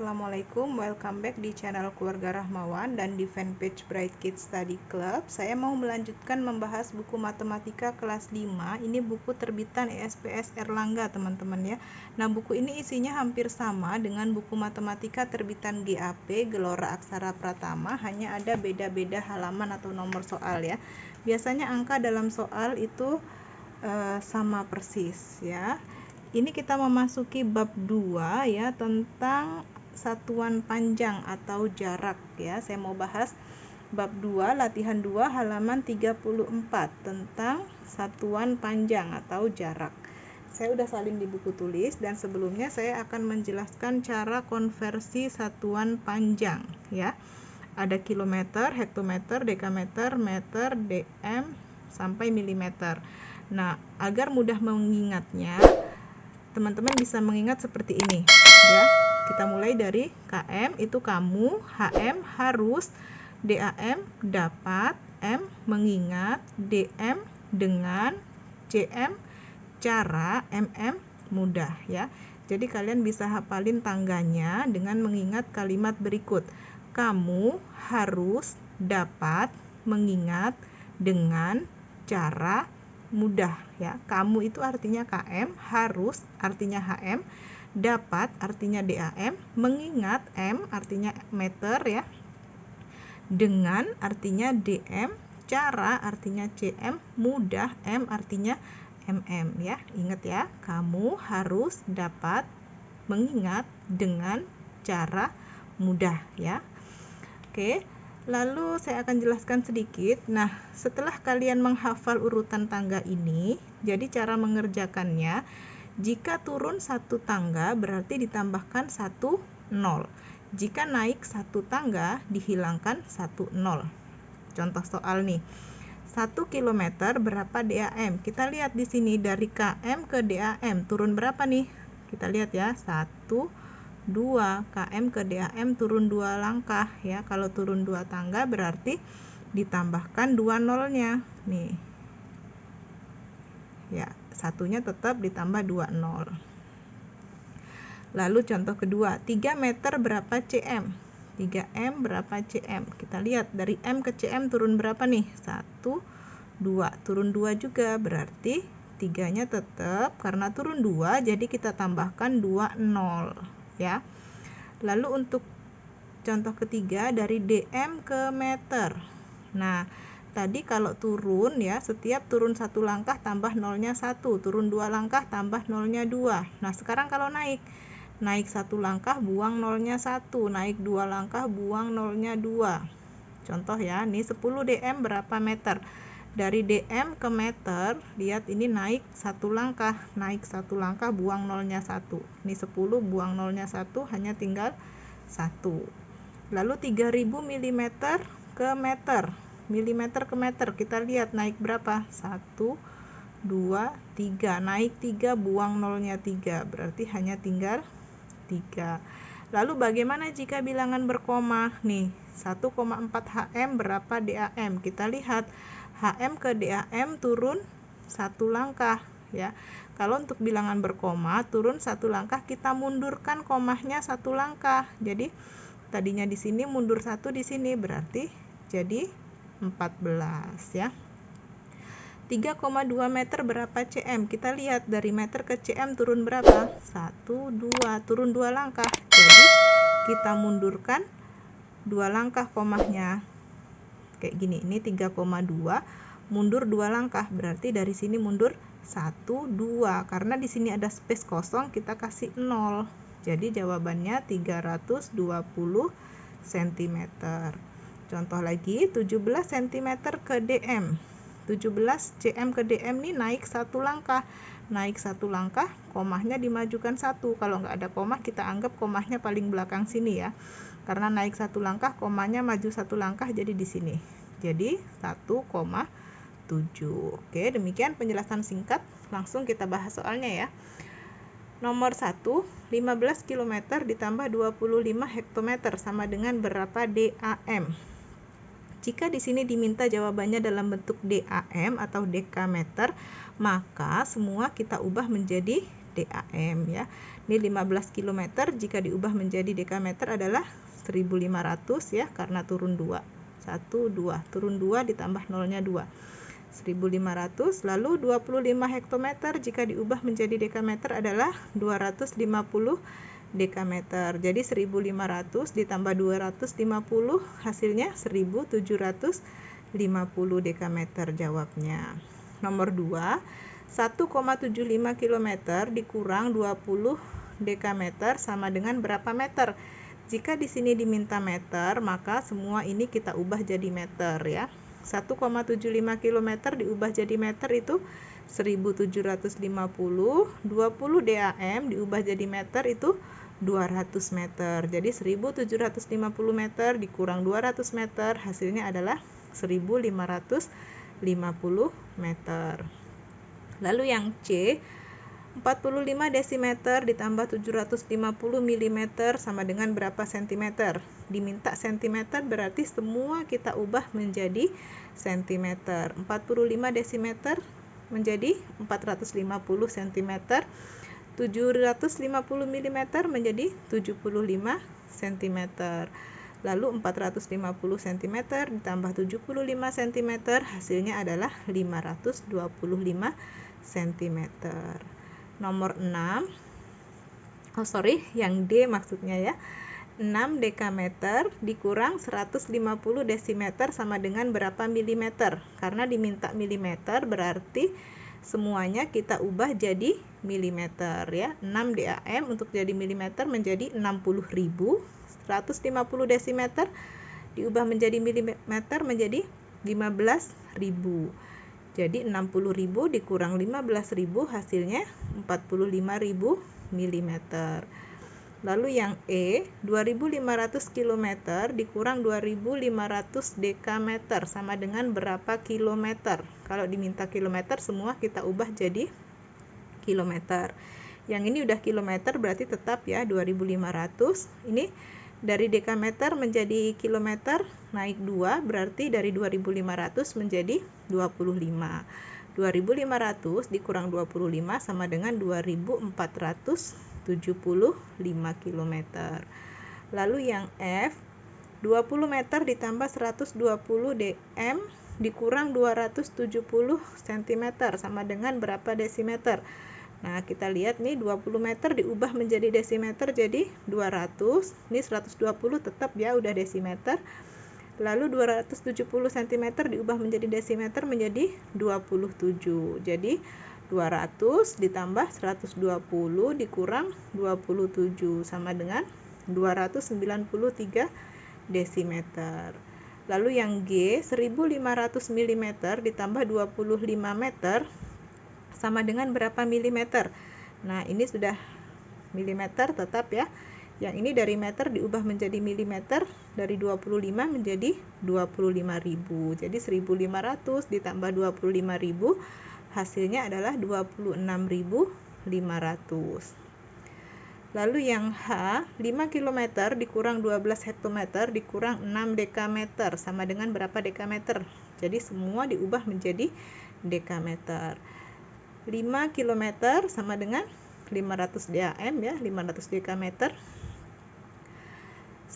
Assalamualaikum, welcome back di channel Keluarga Rahmawan dan di fanpage Bright Kids Study Club. Saya mau melanjutkan membahas buku matematika kelas 5. Ini buku terbitan ESPS Erlangga, teman-teman ya. Nah, buku ini isinya hampir sama dengan buku matematika terbitan GAP, Gelora Aksara Pratama, hanya ada beda-beda halaman atau nomor soal ya. Biasanya angka dalam soal itu sama persis ya. Ini kita memasuki bab 2 ya, tentang satuan panjang atau jarak ya. Saya mau bahas bab 2 latihan 2 halaman 34 tentang satuan panjang atau jarak. Saya udah salin di buku tulis dan sebelumnya saya akan menjelaskan cara konversi satuan panjang ya. Ada kilometer, hektometer, dekameter, meter, dm sampai milimeter. Nah, agar mudah mengingatnya, teman-teman bisa mengingat seperti ini ya. Kita mulai dari km itu kamu, hm harus, dam dapat, m mengingat, dm dengan, cm cara, mm mudah ya. Jadi kalian bisa hafalin tangganya dengan mengingat kalimat berikut. Kamu harus dapat mengingat dengan cara mudah ya. Kamu itu artinya km, harus artinya hm, dapat artinya dam, mengingat m artinya meter ya, dengan artinya dm, cara artinya cm, mudah m artinya mm ya. Ingat ya, kamu harus dapat mengingat dengan cara mudah ya. Oke. Lalu saya akan jelaskan sedikit. Nah, setelah kalian menghafal urutan tangga ini, jadi cara mengerjakannya, jika turun satu tangga berarti ditambahkan 1 0. Jika naik satu tangga dihilangkan 1 0. Contoh soal nih. 1 km berapa DAM? Kita lihat di sini dari km ke DAM turun berapa nih? Kita lihat ya, 1 2 km ke DAM turun 2 langkah ya. Kalau turun 2 tangga berarti ditambahkan 2 nolnya nih ya, satunya tetap ditambah 2 nol. Lalu contoh kedua, 3 meter berapa cm? 3m berapa cm? Kita lihat dari m ke cm turun berapa nih? 1 2 turun 2 juga, berarti 3 nya tetap, karena turun 2 jadi kita tambahkan 2 nol ya. Lalu untuk contoh ketiga dari dm ke meter. Nah, tadi kalau turun ya, setiap turun satu langkah tambah nolnya 1, turun 2 langkah tambah nolnya 2. Nah, sekarang kalau naik satu langkah buang nolnya 1, naik 2 langkah buang nolnya 2. Contoh ya, ini 10 dm berapa meter? Dari dm ke meter, lihat ini naik satu langkah buang nolnya 1. Ini 10 buang nolnya 1, hanya tinggal 1. Lalu 3000 mm ke meter. Milimeter ke meter, kita lihat naik berapa? 1 2 3, naik 3 buang nolnya 3, berarti hanya tinggal 3. Lalu bagaimana jika bilangan berkoma? Nih, 1,4 hm berapa DAM? Kita lihat hm ke DAM turun satu langkah ya. Kalau untuk bilangan berkoma turun satu langkah, kita mundurkan komahnya satu langkah. Jadi tadinya di sini mundur satu, di sini berarti jadi 14 ya. 3,2 meter berapa cm? Kita lihat dari meter ke cm turun berapa? 1 2, turun 2 langkah. Jadi kita mundurkan 2 langkah komahnya. Kayak gini, ini 3,2 mundur 2 langkah, berarti dari sini mundur 1 2, karena di sini ada space kosong kita kasih 0. Jadi jawabannya 320 cm. Contoh lagi, 17 cm ke dm. 17 cm ke dm ini naik satu langkah. Naik satu langkah, komahnya dimajukan 1. Kalau nggak ada komah, kita anggap komahnya paling belakang sini ya. Karena naik satu langkah, komanya maju satu langkah, jadi di sini. Jadi 1,7. Oke, demikian penjelasan singkat. Langsung kita bahas soalnya ya. Nomor 1, 15 km ditambah 25 hektometer sama dengan berapa DAM? Jika di sini diminta jawabannya dalam bentuk DAM atau dekameter, maka semua kita ubah menjadi DAM ya. Ini 15 km jika diubah menjadi dekameter adalah 1500 ya, karena turun 2. 1, 2. Turun 2 ditambah nolnya 2. 1500. Lalu 25 hektometer jika diubah menjadi dekameter adalah 250 dekameter. Jadi 1500 ditambah 250 hasilnya 1750 dekameter jawabnya. Nomor 2, 1,75 km dikurang 20 dekameter sama dengan berapa meter? Jika di sini diminta meter, maka semua ini kita ubah jadi meter ya. 1,75 km diubah jadi meter itu 1750, 20 DAM diubah jadi meter itu 200 meter. Jadi 1750 meter dikurang 200 meter hasilnya adalah 1550 meter. Lalu yang C, 45 desimeter ditambah 750 mm sama dengan berapa cm? Diminta cm berarti semua kita ubah menjadi cm. 45 desimeter menjadi 450 cm. 750 mm menjadi 75 cm. Lalu 450 cm ditambah 75 cm hasilnya adalah 525 cm. Nomor 6, yang D maksudnya ya, 6 dekameter dikurang 150 desimeter sama dengan berapa milimeter? Karena diminta milimeter berarti semuanya kita ubah jadi milimeter ya. 6 DAM untuk jadi milimeter menjadi 60.000. 150 desimeter diubah menjadi milimeter menjadi 15.000. Jadi 60.000 dikurang 15.000 hasilnya 45.000 mm. Lalu yang E, 2.500 km dikurang 2.500 dekameter sama dengan berapa kilometer? Kalau diminta kilometer semua kita ubah jadi kilometer. Yang ini udah kilometer berarti tetap ya 2.500. Ini dari dekameter menjadi kilometer naik 2 berarti dari 2.500 menjadi 25. 2.500 dikurang 25 sama dengan 2.475 km. Lalu yang F, 20 meter ditambah 120 dm dikurang 270 cm sama dengan berapa desimeter? Nah, kita lihat nih 20 meter diubah menjadi desimeter jadi 200. Ini 120 tetap ya udah desimeter. Lalu 270 cm diubah menjadi desimeter menjadi 27. Jadi 200 ditambah 120 dikurang 27 sama dengan 293 desimeter. Lalu yang G, 1500 mm ditambah 25 meter sama dengan berapa milimeter? Nah, ini sudah milimeter tetap ya. Yang ini dari meter diubah menjadi milimeter, dari 25 menjadi 25.000. Jadi 1.500 ditambah 25.000 hasilnya adalah 26.500. Lalu yang H, 5 km dikurang 12 hektometer dikurang 6 dekameter sama dengan berapa dekameter? Jadi semua diubah menjadi dekameter. 5 km sama dengan 500 DAM ya, 500 dekameter.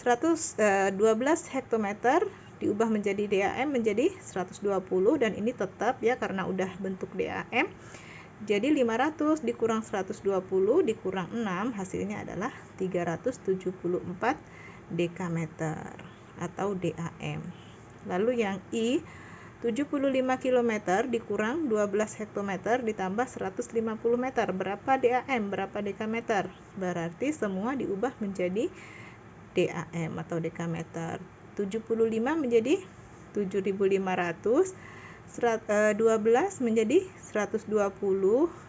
12 hektometer diubah menjadi DAM menjadi 120 dan ini tetap ya karena udah bentuk DAM. Jadi 500 dikurang 120 dikurang 6 hasilnya adalah 374 dekameter atau DAM. Lalu yang I, 75 km dikurang 12 hektometer ditambah 150 meter. Berapa DAM? Berapa dekameter? Berarti semua diubah menjadi DAM atau dekameter. 75 menjadi 7.500, 12 menjadi 120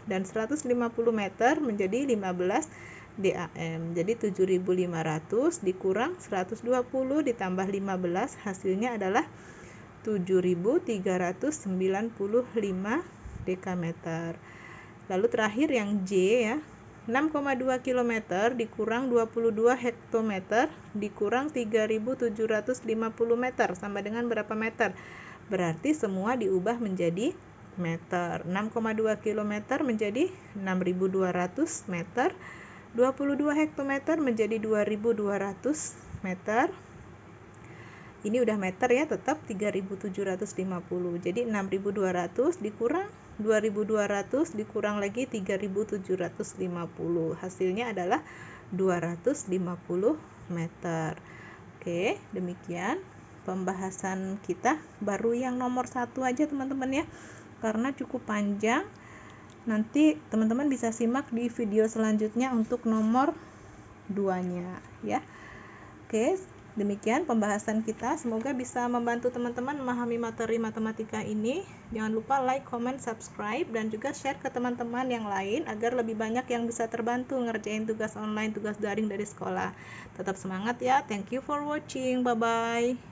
dan 150 meter menjadi 15 DAM. Jadi 7.500 dikurang 120 ditambah 15 hasilnya adalah 7.395 dekameter. Lalu terakhir yang J ya, 6,2 km dikurang 22 hektometer dikurang 3.750 meter sama dengan berapa meter? Berarti semua diubah menjadi meter. 6,2 km menjadi 6.200 meter 22 hektometer menjadi 2200 meter. Ini udah meter ya, tetap 3750. Jadi 6200 dikurang 2200 dikurang lagi 3750. Hasilnya adalah 250 meter. Oke, demikian pembahasan kita. Baru yang nomor 1 aja teman-teman ya, karena cukup panjang. Nanti teman-teman bisa simak di video selanjutnya untuk nomor 2-nya ya. Oke, demikian pembahasan kita. Semoga bisa membantu teman-teman memahami materi matematika ini. Jangan lupa like, comment, subscribe, dan juga share ke teman-teman yang lain agar lebih banyak yang bisa terbantu ngerjain tugas online, tugas daring dari sekolah. Tetap semangat ya. Thank you for watching. Bye-bye.